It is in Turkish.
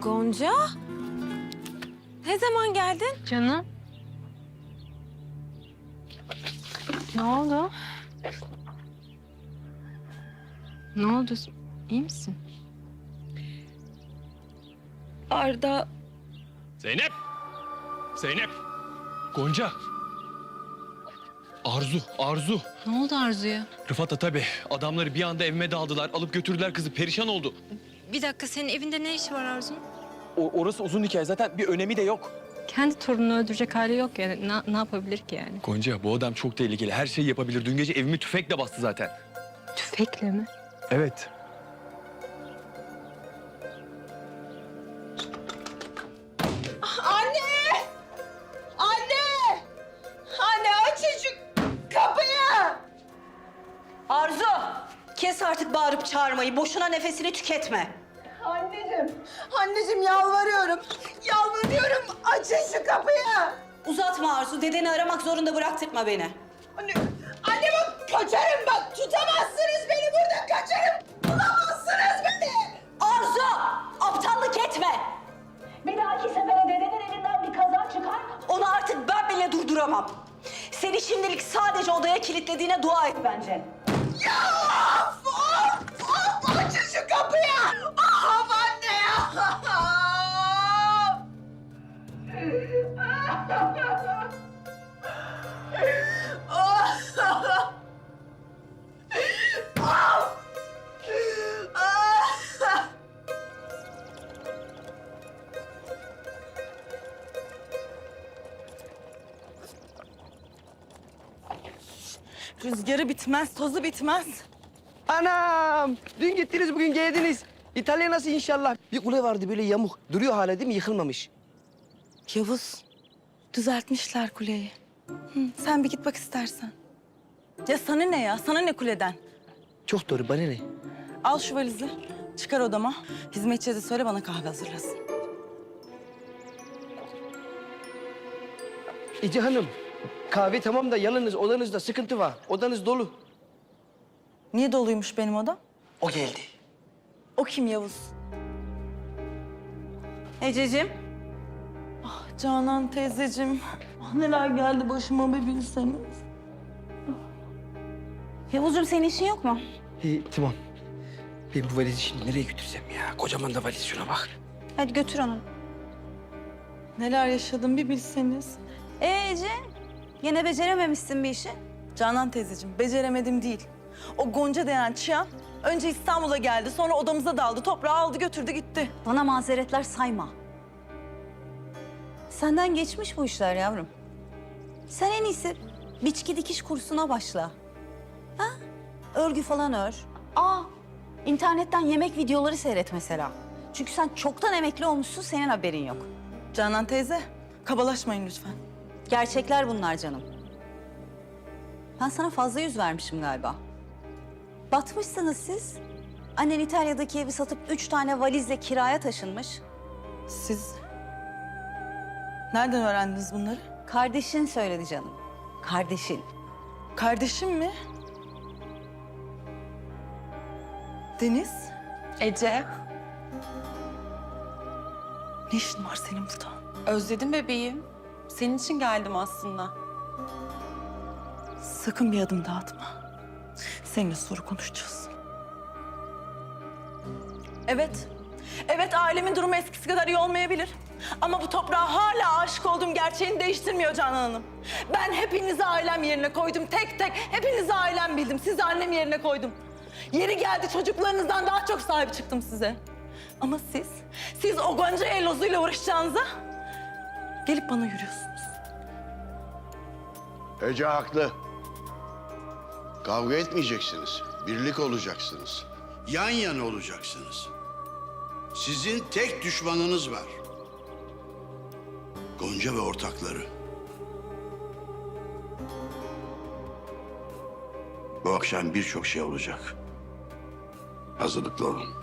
Gonca? Ne zaman geldin? Canım. Ne oldu? Ne oldu? İyi misin? Arda... Zeynep! Zeynep! Gonca! Arzu! Ne oldu Arzu'ya? Rıfat'la tabii. Adamları bir anda evime daldılar. Alıp götürdüler kızı. Perişan oldu. Bir dakika, senin evinde ne işi var Arzu'nun? Orası uzun hikaye. Zaten bir önemi de yok. Kendi torununu öldürecek hali yok yani. Ne yapabilir ki yani? Gonca, bu adam çok tehlikeli. Her şeyi yapabilir. Dün gece evimi tüfekle bastı zaten. Tüfekle mi? Evet. Anne! Anne! Anne açın şu kapıyı! Arzu, kes artık bağırıp çağırmayı. Boşuna nefesini tüketme. Anneciğim yalvarıyorum. Yalvarıyorum açın şu kapıyı! Uzatma Arzu, dedeni aramak zorunda bıraktırma beni. Anne bak kaçarım bak. Tutamazsınız beni burada kaçarım. Bulamazsınız beni. Arzu, aptallık etme. Bir dahaki sefere dedenin elinden bir kaza çıkar, onu artık ben bile durduramam. Seni şimdilik sadece odaya kilitlediğine dua et bence. Ya of! Açın şu kapıyı! Of anne ya! Rüzgarı bitmez, tozu bitmez. Anam! Dün gittiniz, bugün geldiniz. İtalya nasıl inşallah? Bir kule vardı böyle yamuk. Duruyor hala değil mi? Yıkılmamış. Yavuz, düzeltmişler kuleyi. Sen bir git bak istersen. Ya sana ne ya? Sana ne kuleden? Çok doğru, bana ne? Al şu valizi, çıkar odama. Hizmetçiye de söyle bana kahve hazırlasın. Ece Hanım, kahve tamam da yalnız odanızda sıkıntı var. Odanız dolu. Niye doluymuş benim odam? O geldi. O kim Yavuz? Ececiğim, Canan teyzeciğim. Neler geldi başıma bir bilseniz. Yavuzcuğum senin işin yok mu? Tamam. Ben bu valizi şimdi nereye götürsem ya? Kocaman da valiz, şuna bak. Hadi götür onu. Neler yaşadım bir bilseniz. Ece, yine becerememişsin bir işi. Canan teyzeciğim, beceremedim değil. O Gonca denen çıyan önce İstanbul'a geldi, sonra odamıza daldı, toprağı aldı götürdü gitti. Bana mazeretler sayma. Senden geçmiş bu işler yavrum. Sen en iyisi biçki dikiş kursuna başla. Ha? Örgü falan ör. İnternetten yemek videoları seyret mesela. Çünkü sen çoktan emekli olmuşsun, senin haberin yok. Canan teyze, kabalaşmayın lütfen. Gerçekler bunlar canım. Ben sana fazla yüz vermişim galiba. Batmışsınız siz. Annen İtalya'daki evi satıp 3 tane valizle kiraya taşınmış. Siz nereden öğrendiniz bunları? Kardeşin söyledi canım. Kardeşin. Kardeşim mi? Deniz, Ece, ne işin var senin burada? özledim bebeğim. Senin için geldim aslında. Sakın bir adım daha atma. Seninle sonra konuşacağız. Evet, evet ailemin durumu eskisi kadar iyi olmayabilir. Ama bu toprağa hala aşık olduğum gerçeğini değiştirmiyor Canan Hanım. Ben hepinizi ailem yerine koydum, tek tek. Hepinizi ailem bildim, sizi annem yerine koydum. Yeri geldi çocuklarınızdan daha çok sahip çıktım size. Ama siz o Gonca Eloz'uyla uğraşacağınıza gelip bana yürüyorsunuz. Ece haklı. Kavga etmeyeceksiniz. Birlik olacaksınız. Yan yana olacaksınız. Sizin tek düşmanınız var. Gonca ve ortakları. Bu akşam birçok şey olacak. Hazırlıklı olun.